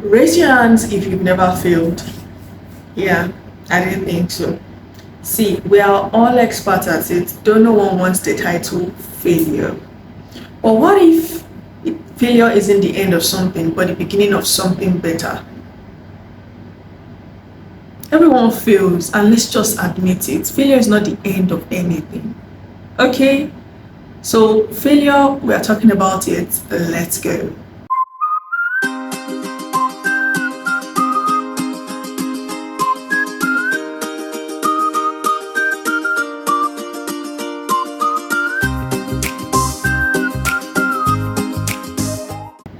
Raise your hands if you've never failed. Yeah, I didn't think so. See, we are all experts at it, though no one wants the title failure. But what if failure isn't the end of something, but the beginning of something better? Everyone fails, and let's just admit it. Failure is not the end of anything. Okay? So, failure, we are talking about it. Let's go.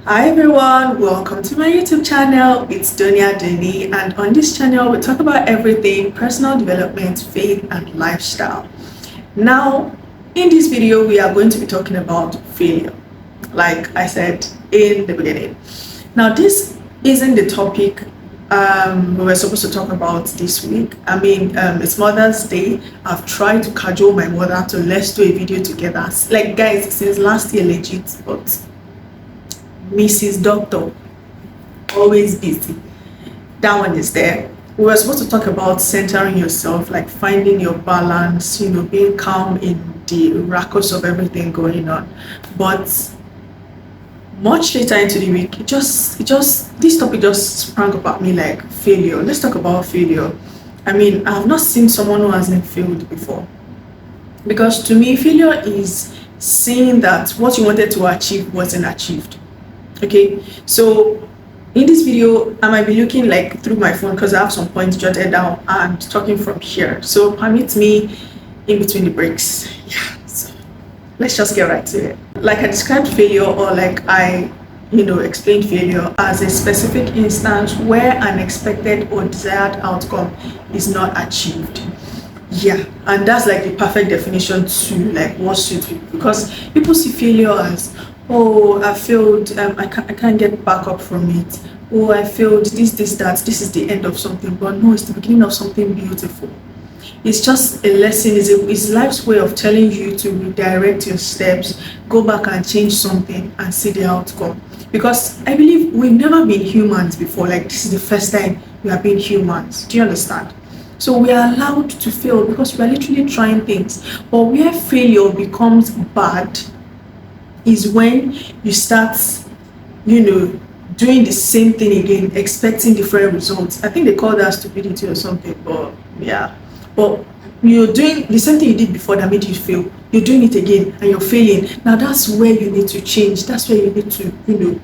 Hi everyone, welcome to my YouTube channel. It's Donia Deni, and on this channel we talk about everything personal development, faith and lifestyle. Now in this video we are going to be talking about failure, like I said in the beginning. Now this isn't the topic we were supposed to talk about this week. It's Mother's Day. I've tried to cajole my mother to let's do a video together, like guys, since last year legit, but Mrs. Doctor, always busy. That one is there. We were supposed to talk about centering yourself, like finding your balance, being calm in the ruckus of everything going on. But much later into the week, this topic just sprang up at me like failure. Let's talk about failure. I have not seen someone who hasn't failed before. Because to me, failure is seeing that what you wanted to achieve wasn't achieved. Okay, so in this video I might be looking like through my phone because I have some points jotted down and talking from here, so permit me in between the breaks. Yeah, so let's just get right to it. Like I described failure, or like I explained failure as a specific instance where an expected or desired outcome is not achieved. Yeah, and that's like the perfect definition to like what suits people, because people see failure as, oh, I failed, I can't get back up from it. Oh, I failed, that, this is the end of something. But no, it's the beginning of something beautiful. It's just a lesson, it's life's way of telling you to redirect your steps, go back and change something and see the outcome. Because I believe we've never been humans before, like this is the first time we have been humans. Do you understand? So we are allowed to fail because we are literally trying things. But where failure becomes bad is when you start, doing the same thing again, expecting different results. I think they call that stupidity or something, but yeah. But you're doing the same thing you did before that made you fail. You're doing it again and you're failing. Now that's where you need to change. That's where you need to,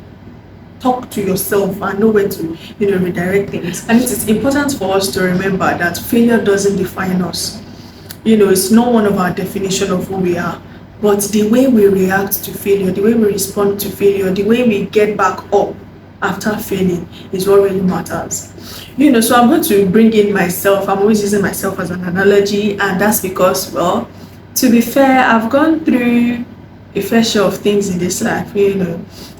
talk to yourself and know when to, redirect things. And it is important for us to remember that failure doesn't define us. It's not one of our definition of who we are. But the way we react to failure, the way we respond to failure, the way we get back up after failing is what really matters. So I'm going to bring in myself. I'm always using myself as an analogy, and that's because, well, to be fair, I've gone through a fair share of things in this life,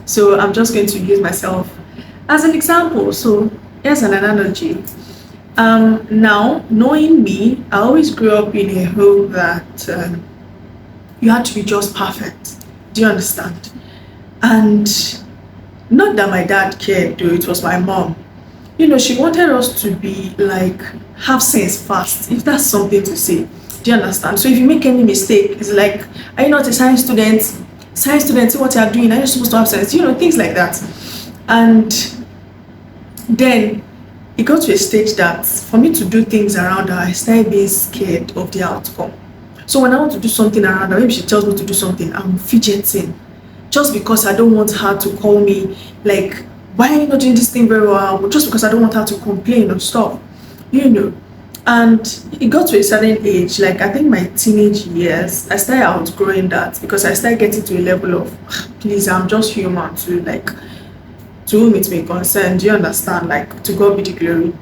So I'm just going to use myself as an example. So here's an analogy. Now, knowing me, I always grew up in a home that you had to be just perfect. Do you understand? And not that my dad cared, though, it was my mom. She wanted us to be like, have sense fast, if that's something to say. Do you understand? So if you make any mistake, it's like, are you not a science student? Science student, see what you are doing, are you supposed to have sense? Things like that. And then it got to a stage that for me to do things around her, I started being scared of the outcome. So when I want to do something around her, maybe she tells me to do something, I'm fidgeting. Just because I don't want her to call me like, why are you not doing this thing very well? Just because I don't want her to complain or stuff, And it got to a certain age, like I think my teenage years, I started outgrowing that because I started getting to a level of, please, I'm just human too, like, to whom it may concern, do you understand? Like, to God be the glory.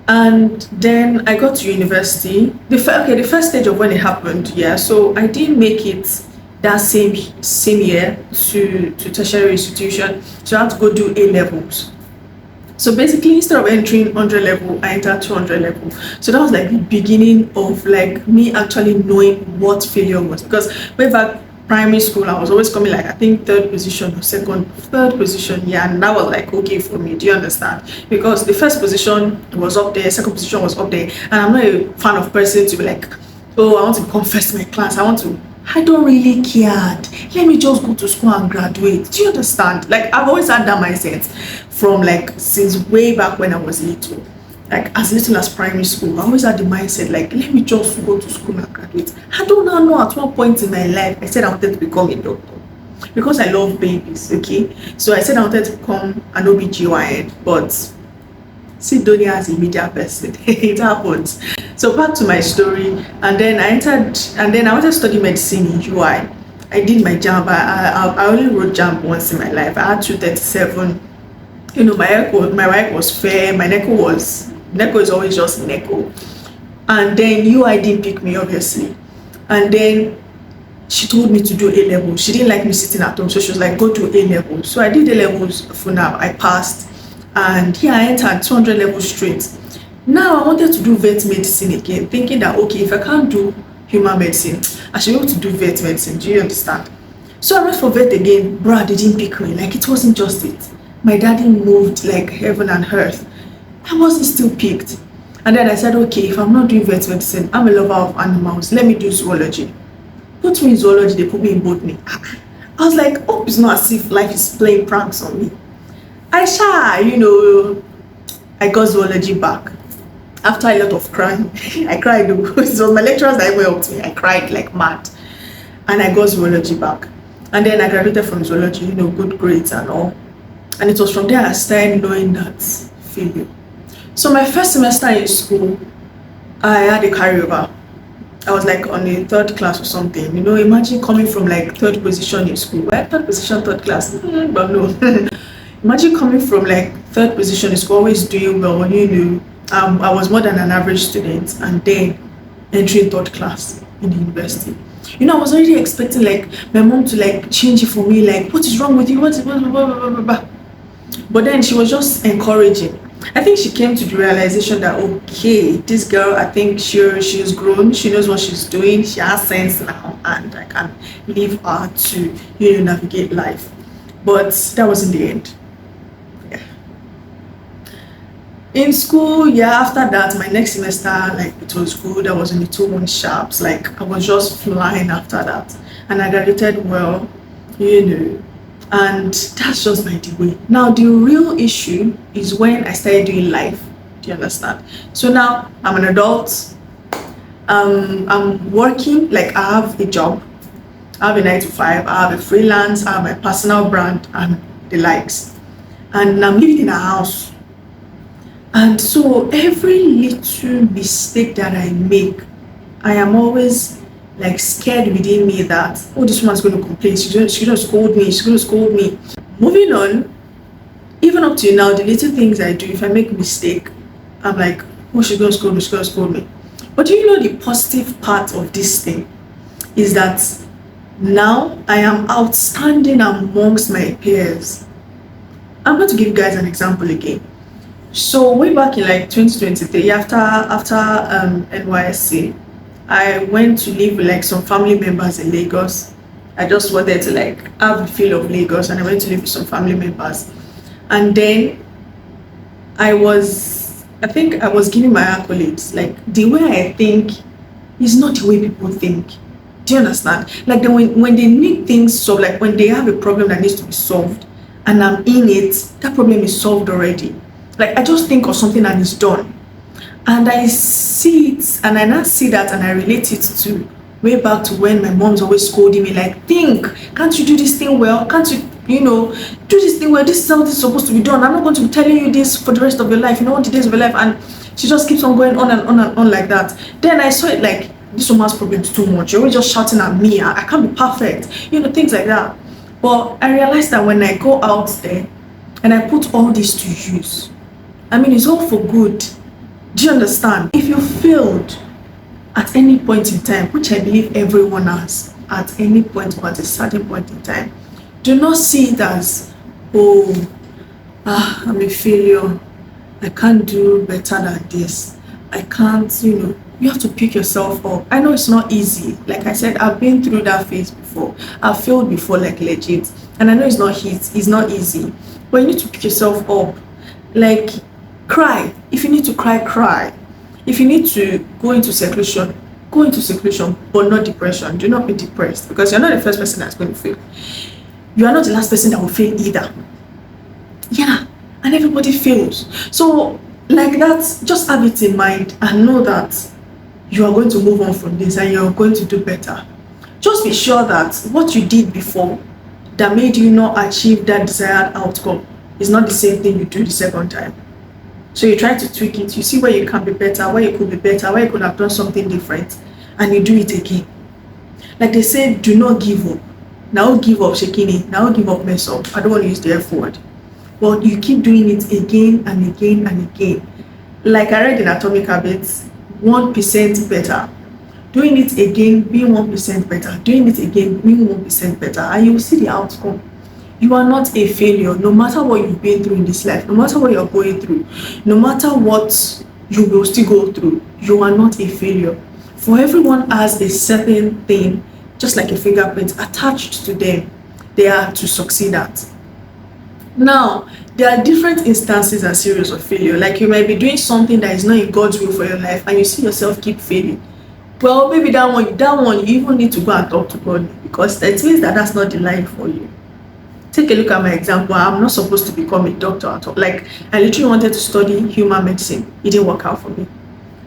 And then I got to university. The first stage of when it happened, yeah. So I didn't make it that same year to tertiary institution. So I had to go do A levels. So basically, instead of entering 100 level, I entered 200 level. So that was like the beginning of like me actually knowing what failure was. Because way back primary school, I was always coming like I think third position, yeah, and that was like okay for me. Do you understand? Because the first position was up there, second position was up there, and I'm not a fan of person to be like, oh, I want to become first in my class. I don't really care. Let me just go to school and graduate. Do you understand? Like I've always had that mindset from like since way back when I was little. Like as little as primary school, I always had the mindset like let me just go to school and graduate. I don't know at what point in my life I said I wanted to become a doctor because I love babies. Okay, so I said I wanted to become an OBGYN, but see Donnie as a media person. It happens. So back to my story, and then I wanted to study medicine in UI. I did my JAMB. I only wrote JAMB once in my life. I had 237. You know, my wife was fair. My NECO is always just NECO. And then UI didn't pick me, obviously. And then she told me to do A level. She didn't like me sitting at home, so she was like, go to A level. So I did A levels for now. I passed. And here I entered 200 levels straight. Now I wanted to do vet medicine again, thinking that okay, if I can't do human medicine, I should be able to do vet medicine. Do you understand? So I went for vet again. Bruh, they didn't pick me. Like it wasn't just it. My daddy moved like heaven and earth. I wasn't still picked. And then I said, okay, if I'm not doing vet medicine, I'm a lover of animals. Let me do zoology. Put me in zoology, they put me in botany. I was like, oh, it's not as if life is playing pranks on me. I got zoology back. After a lot of crying, I cried. It was my lecturers that helped me. I cried like mad. And I got zoology back. And then I graduated from zoology, good grades and all. And it was from there I started knowing that failure. So my first semester in school, I had a carryover. I was like on a third class or something. Imagine coming from like third position in school. Well, third position, third class. But no. Imagine coming from like third position in school, always doing well. I was more than an average student, and then entering third class in the university. I was already expecting like my mom to like change it for me, like what is wrong with you? What is blah, blah, blah, blah, blah. But then she was just encouraging. I think she came to the realization that okay, this girl, I think she's grown, she knows what she's doing, she has sense now, and I can leave her to navigate life. But that wasn't the end. In school, after that, my next semester, like it was good. I was in the 2-1 sharps, like I was just flying after that, and I graduated well, and that's just by the way. Now the real issue is when I started doing life. Do you understand? So now I'm an adult. I'm working, like I have a job, I have a 9 to 5, I have a freelance, I have my personal brand and the likes, and I'm living in a house. And so every little mistake that I make, I am always like scared within me that, oh, this woman's going to complain. She's going to scold me. She's going to scold me. Moving on, even up to now, the little things I do, if I make a mistake, I'm like, oh, she's going to scold me. She's going to scold me. But the positive part of this thing is that now I am outstanding amongst my peers. I'm going to give you guys an example again. So way back in like 2023, after NYSC, I went to live with like some family members in Lagos. I just wanted to like have a feel of Lagos, and I went to live with some family members. And then I think I was giving my accolades. Like the way I think is not the way people think. Do you understand? Like when they need things solved, like when they have a problem that needs to be solved and I'm in it, that problem is solved already. Like I just think of something and it's done. And I see it, and I now see that, and I relate it to way back to when my mom's always scolding me, like, think, can't you do this thing well? Can't you, do this thing well? This is how this is supposed to be done. I'm not going to be telling you this for the rest of your life, all the days of your life. And she just keeps on going on and on and on like that. Then I saw it like, this woman's problem is too much. You're always just shouting at me. I can't be perfect. Things like that. But I realized that when I go out there and I put all this to use, it's all for good. Do you understand? If you failed at any point in time, which I believe everyone has at any point, but at a certain point in time, do not see it as, I'm a failure. I can't do better than this. I can't, you have to pick yourself up. I know it's not easy. Like I said, I've been through that phase before. before. I've failed before, like legit. And I know it's not easy. But you need to pick yourself up. Like, cry. If you need to cry, cry. If you need to go into seclusion, go into seclusion, but not depression. Do not be depressed, because you're not the first person that's going to fail. You are not the last person that will fail either. Yeah, and everybody fails. So, like that, just have it in mind and know that you are going to move on from this and you're going to do better. Just be sure that what you did before that made you not achieve that desired outcome is not the same thing you do the second time. So you try to tweak it, you see where you can be better, where you could be better, where you could have done something different, and you do it again. Like they say, do not give up. Now give up shaking it, now give up mess up. I don't want to use the F word. But you keep doing it again and again and again. Like I read in Atomic Habits, 1% better. Doing it again, being 1% better. Doing it again, being 1% better. And you will see the outcome. You are not a failure, no matter what you've been through in this life, no matter what you're going through, no matter what you will still go through, you are not a failure. For everyone has a certain thing, just like a fingerprint, attached to them, they are to succeed at. Now, there are different instances and series of failure. Like you might be doing something that is not in God's will for your life and you see yourself keep failing. Well, maybe that one you even need to go and talk to God, because that means that that's not the life for you. Take a look at my example. I'm not supposed to become a doctor at all. Like, I literally wanted to study human medicine. It didn't work out for me.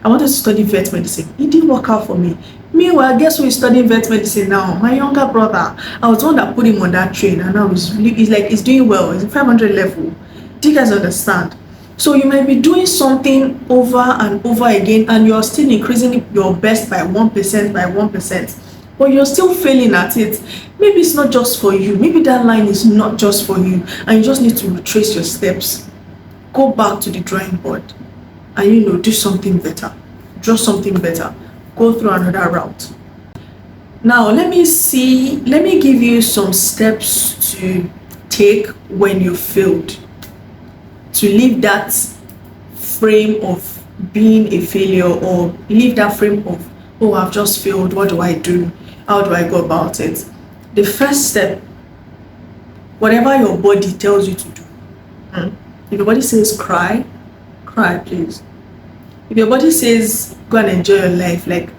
I wanted to study vet medicine. It didn't work out for me. Meanwhile, guess who is studying vet medicine now? My younger brother. I was the one that put him on that train, and now he's doing well. He's 500 level. Do you guys understand? So you might be doing something over and over again, and you're still increasing your best by 1%, by 1%. But you're still failing at it. Maybe it's not just for you. Maybe that line is not just for you, and you just need to retrace your steps. Go back to the drawing board and do something better. Draw something better. Go through another route. Now let me give you some steps to take when you failed, to leave that frame of being a failure, or leave that frame of, oh, I've just failed, what do I do? How do I go about it? The first step, whatever your body tells you to do. If your body says cry, cry, please. If your body says go and enjoy your life, like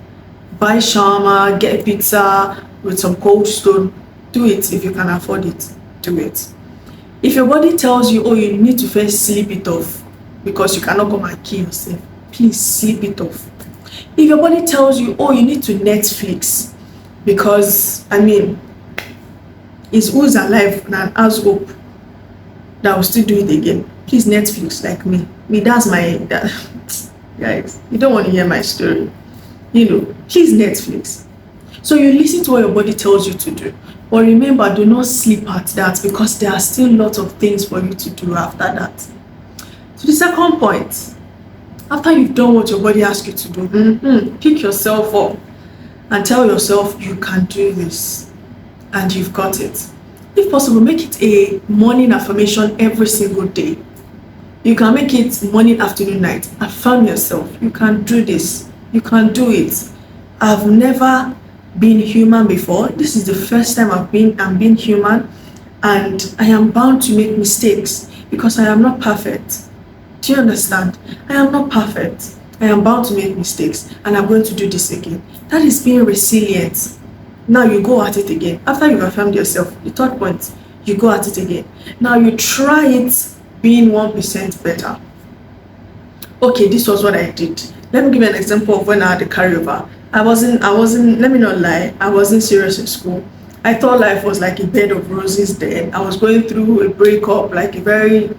buy shawarma, get pizza with some cold stone, do it. If you can afford it, do it. If your body tells you, oh, you need to first sleep it off because you cannot come and kill yourself, please sleep it off. If your body tells you, oh, you need to Netflix because, it's who's alive and has hope that will still do it again, please Netflix like me. Guys, you don't want to hear my story. Please Netflix. So you listen to what your body tells you to do. But remember, do not sleep at that, because there are still lots of things for you to do after that. So the second point, after you've done what your body asks you to do, pick yourself up and tell yourself you can do this and you've got it. If possible, make it a morning affirmation every single day. You can make it morning, afternoon, night. Affirm yourself. You can do this. You can do it. I've never been human before. This is the first time I'm being human, and I am bound to make mistakes because I am not perfect. Do you understand? I am not perfect. I am bound to make mistakes, and I'm going to do this again. That is being resilient. Now you go at it again. After you've affirmed yourself, the third point, you go at it again. Now you try it being 1% better. Okay, this was what I did. Let me give you an example of when I had a carryover. I wasn't, let me not lie, I wasn't serious in school. I thought life was like a bed of roses then. I was going through a breakup, like a very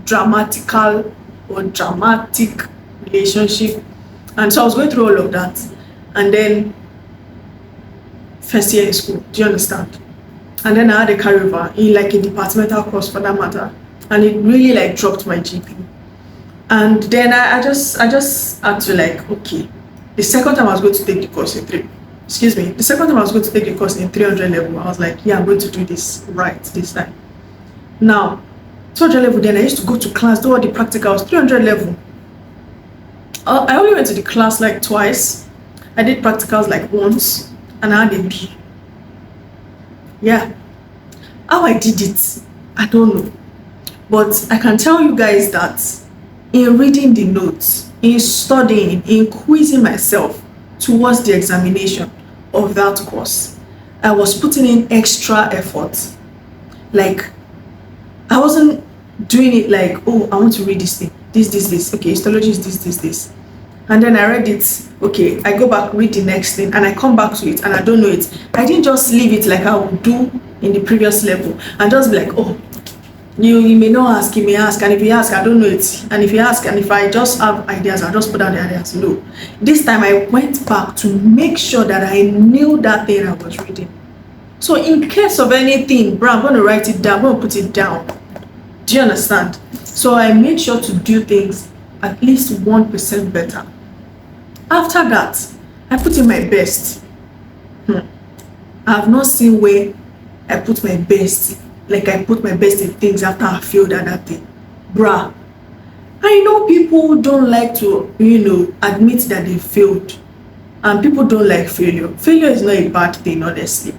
dramatic relationship. And so I was going through all of that. And then first year in school, do you understand? And then I had a carryover in like a departmental course for that matter. And it really like dropped my GP. And then I just had to like, okay, the second time I was going to take the course in 300 level, I was like, yeah, I'm going to do this right this time. Now, 200 level, then I used to go to class, do all the practicals. 300 level, I only went to the class like twice. I did practicals like once, and I had a B. Yeah. How I did it, I don't know. But I can tell you guys that in reading the notes, in studying, in quizzing myself towards the examination of that course, I was putting in extra effort. Like, I wasn't doing it like, oh, I want to read this thing, this. Okay, histology is this. And then I read it. Okay, I go back, read the next thing, and I come back to it, and I don't know it. I didn't just leave it like I would do in the previous level, and just be like, oh, you may not ask, you may ask, and if you ask, I don't know it. And if you ask, and if I just have ideas, I'll just put down the ideas. No. This time I went back to make sure that I knew that thing I was reading. So in case of anything, bro, I'm going to write it down, I'm going to put it down. Do you understand? So I made sure to do things at least 1% better. After that, I put in my best. I have not seen where I put my best, like I put my best in things after I failed at that thing. Bruh, I know people don't like to, admit that they failed. And people don't like failure. Failure is not a bad thing, honestly.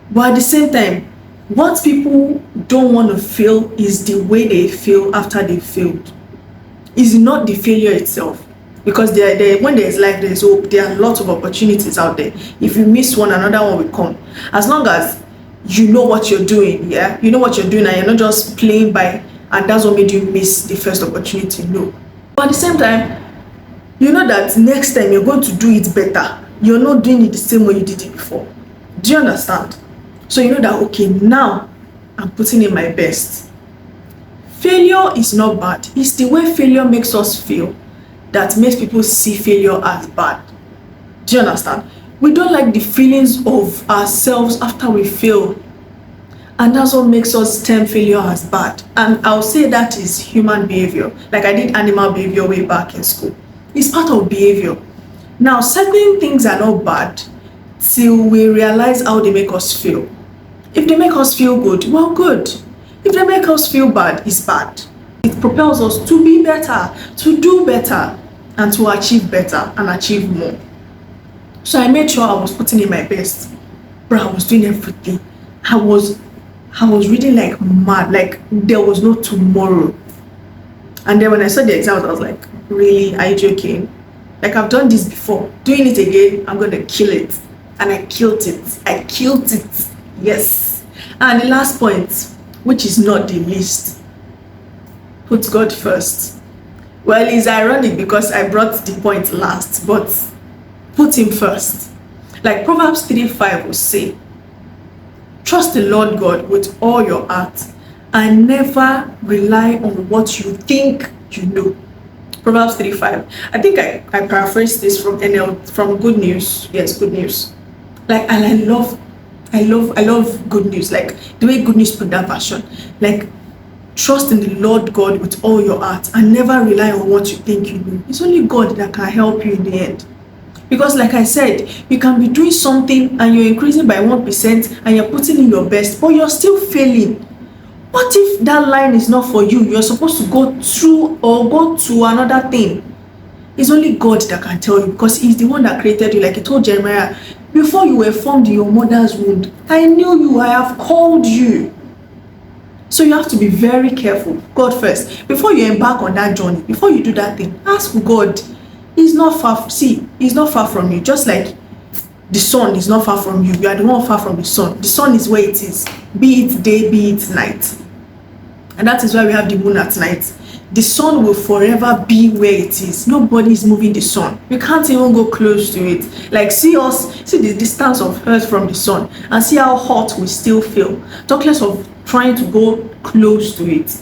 But at the same time, what people don't want to feel is the way they feel after they failed. It's not the failure itself. Because when there's life, there's hope. There are lots of opportunities out there. If you miss one, another one will come. As long as you know what you're doing, yeah? You know what you're doing and you're not just playing by, and that's what made you miss the first opportunity, no. But at the same time, you know that next time you're going to do it better. You're not doing it the same way you did it before. Do you understand? So you know that, okay, now I'm putting in my best. Failure is not bad. It's the way failure makes us feel that makes people see failure as bad. Do you understand? We don't like the feelings of ourselves after we fail. And that's what makes us term failure as bad. And I'll say that is human behavior. Like I did animal behavior way back in school. It's part of behavior. Now, certain things are not bad till we realize how they make us feel. If they make us feel good, well, good. If they make us feel bad, it's bad. It propels us to be better, to do better, and to achieve better and achieve more. So I made sure I was putting in my best. Bro, I was doing everything. I was reading like mad, like there was no tomorrow. And then when I saw the exams, I was like, really, are you joking? Like I've done this before. Doing it again, I'm gonna kill it. And I killed it. I killed it. Yes. And the last point, which is not the least, put God first. Well, it's ironic because I brought the point last, but put him first. Like Proverbs 3:5 will say, trust the Lord God with all your heart and never rely on what you think you know. Proverbs 3:5. I think I paraphrased this from from Good News. Yes, Good News. Like, and I love Good News. Like the way Good News put that version. Like, trust in the Lord God with all your heart and never rely on what you think you know. It's only God that can help you in the end. Because like I said, you can be doing something and you're increasing by 1% and you're putting in your best, but you're still failing. What if that line is not for you? You're supposed to go through or go to another thing. It's only God that can tell you because he's the one that created you. Like he told Jeremiah, before you were formed in your mother's womb, I knew you, I have called you. So you have to be very careful. God first. Before you embark on that journey, before you do that thing, ask God. He's not far. See, he's not far from you. Just like the sun is not far from you. You are the one far from the sun. The sun is where it is. Be it day, be it night. And that is why we have the moon at night. The sun will forever be where it is. Nobody is moving the sun. We can't even go close to it. Like see the distance of Earth from the sun and see how hot we still feel. Talk less of trying to go close to it.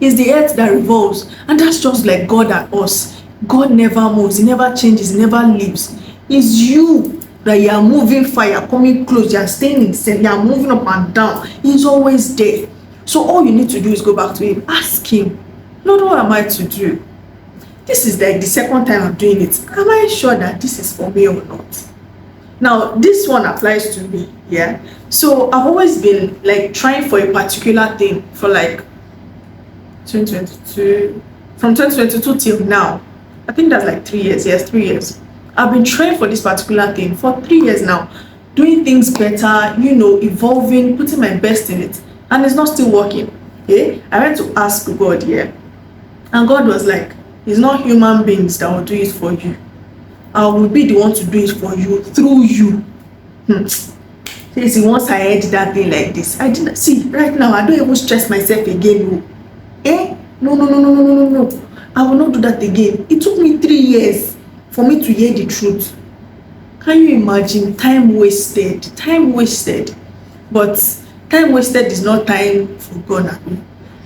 It's the earth that revolves, and that's just like God and us. God never moves, he never changes, he never leaves. It's you that you are moving fire, coming close, you are staying in the you are moving up and down. He's always there. So all you need to do is go back to him, ask him, Lord, what am I to do? This is like the second time I'm doing it. Am I sure that this is for me or not? Now, this one applies to me, yeah? So I've always been like trying for a particular thing for like 2022, from 2022 till now. I think that's like 3 years, yes, 3 years. I've been trying for this particular thing for 3 years now. doing things better, evolving, putting my best in it, and it's not still working. Okay, I went to ask God here, and God was like, it's not human beings that will do it for you. I will be the one to do it for you, through you. See, once I heard that thing like this, I didn't see. Right now, I don't even stress myself again. No, no, no, no, no, no, no, no. I will not do that again. It took me 3 years for me to hear the truth. Can you imagine? Time wasted. Time wasted. But time wasted is not time for God.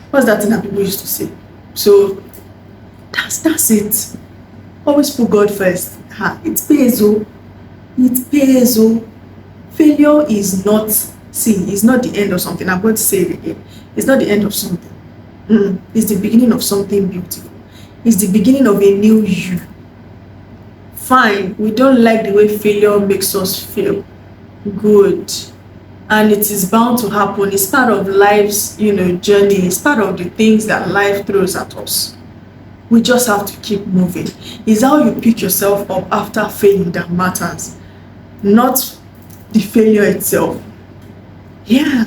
What's that thing that people used to say? So that's it. Always put God first. It pays. It pays. Failure is not, it's not the end of something. I'm going to say it again. It's not the end of something. It's the beginning of something beautiful. It's the beginning of a new you. Fine, we don't like the way failure makes us feel. Good. And it is bound to happen. It's part of life's, journey. It's part of the things that life throws at us. We just have to keep moving. It's how you pick yourself up after failing that matters, not the failure itself. Yeah.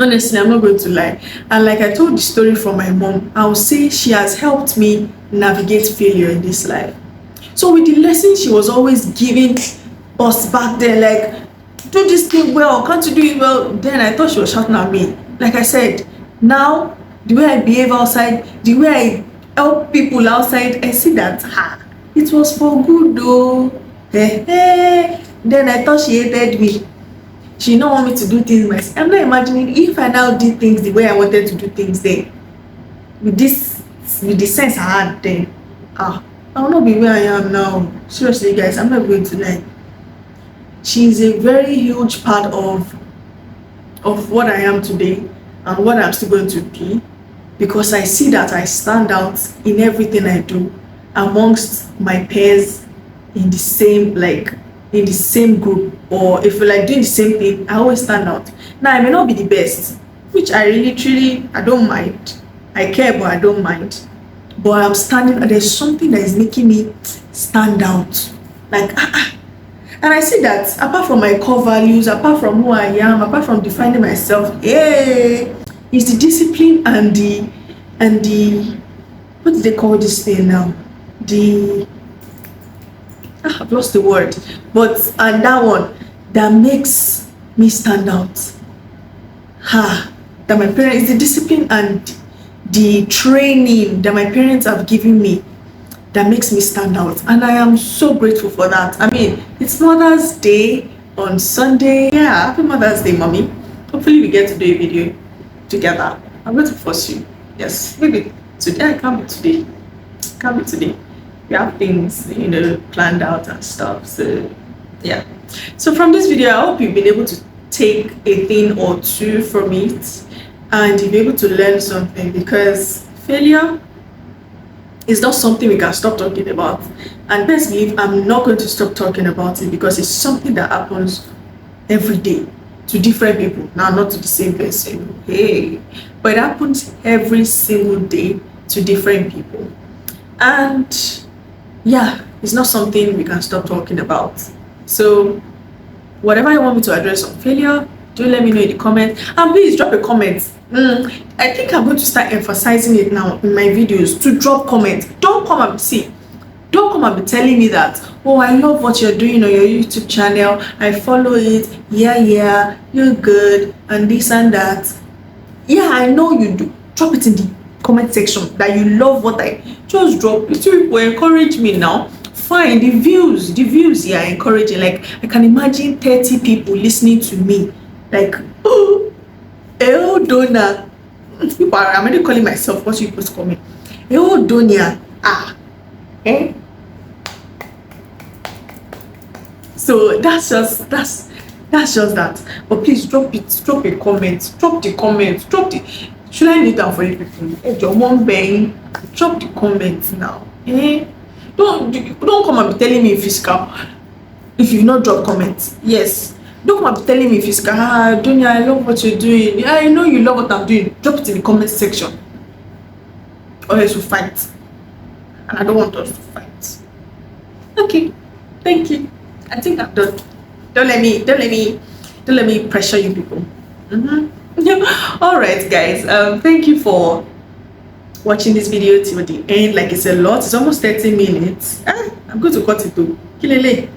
Honestly, I'm not going to lie. And like I told the story from my mom, I will say she has helped me navigate failure in this life. So with the lesson she was always giving us back then, like, do this thing well, can't you do it well? Then I thought she was shouting at me. Like I said, now the way I behave outside, the way I help people outside, I see that it was for good though. Then I thought she hated me. She didn't want me to do things myself. I'm not imagining if I now did things the way I wanted to do things then, with the sense I had then, I will not be where I am now. Seriously guys, I'm not going to lie. She is a very huge part of what I am today and what I'm still going to be, because I see that I stand out in everything I do amongst my peers in the same group, or if we're like doing the same thing, I always stand out. Now I may not be the best, which I really truly, I don't mind. I care, but I don't mind. But I'm standing, and there's something that is making me stand out. Like and I see that apart from my core values, apart from who I am, apart from defining myself, it's the discipline and the what do they call this thing now? I've lost the word, but and that one that makes me stand out. That my parents, the discipline and the training that my parents have given me, that makes me stand out, and I am so grateful for that. I mean, it's Mother's Day on Sunday. Yeah, happy Mother's Day, mommy. Hopefully we get to do a video together. I'm going to force you. Yes, maybe today. I can't be today. We have things, planned out and stuff. So yeah. So from this video, I hope you've been able to take a thing or two from it, and you'll be able to learn something, because failure is not something we can stop talking about. And best believe I'm not going to stop talking about it, because it's something that happens every day to different people. Now, not to the same person, but it happens every single day to different people. And yeah, it's not something we can stop talking about. So whatever you want me to address on failure, do let me know in the comments, and please drop a comment. I think I'm going to start emphasizing it now in my videos, to drop comments. Don't come and be telling me that, oh, I love what you're doing on your YouTube channel, I follow it, yeah, you're good, and this and that. Yeah, I know you do. Drop it in the comment section that you love what I just drop it. You people encourage me now. Fine, the views here are encouraging. Like, I can imagine 30 people listening to me, like, Donna. I'm already calling myself what you supposed to call me. Donia. So that's just that. But please drop a comment, drop the. Should I need that for you people? Drop the comments now. Don't come and be telling me physical if you've not dropped comments. Yes. Don't come and be telling me physical. Dunya, I love what you're doing. I know you love what I'm doing. Drop it in the comment section, or else we'll fight. And I don't want us to fight. Okay. Thank you. I think I'm done. don't let me pressure you people. All right, guys. Thank you for watching this video till the end. Like, it's a lot. It's almost 30 minutes. I'm going to cut it to Kilele.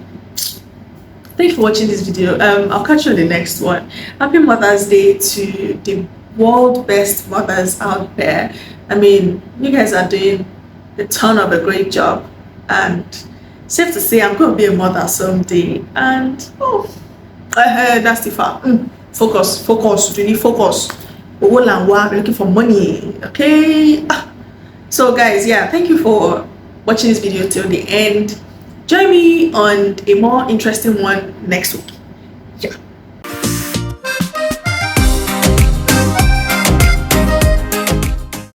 Thank you for watching this video. I'll catch you on the next one. Happy Mother's Day to the world best mothers out there. I mean, you guys are doing a ton of a great job, and safe to say I'm going to be a mother someday. And that's the fact. Focus, really focus. We're looking for money, okay? So guys, yeah, thank you for watching this video till the end. Join me on a more interesting one next week. Yeah.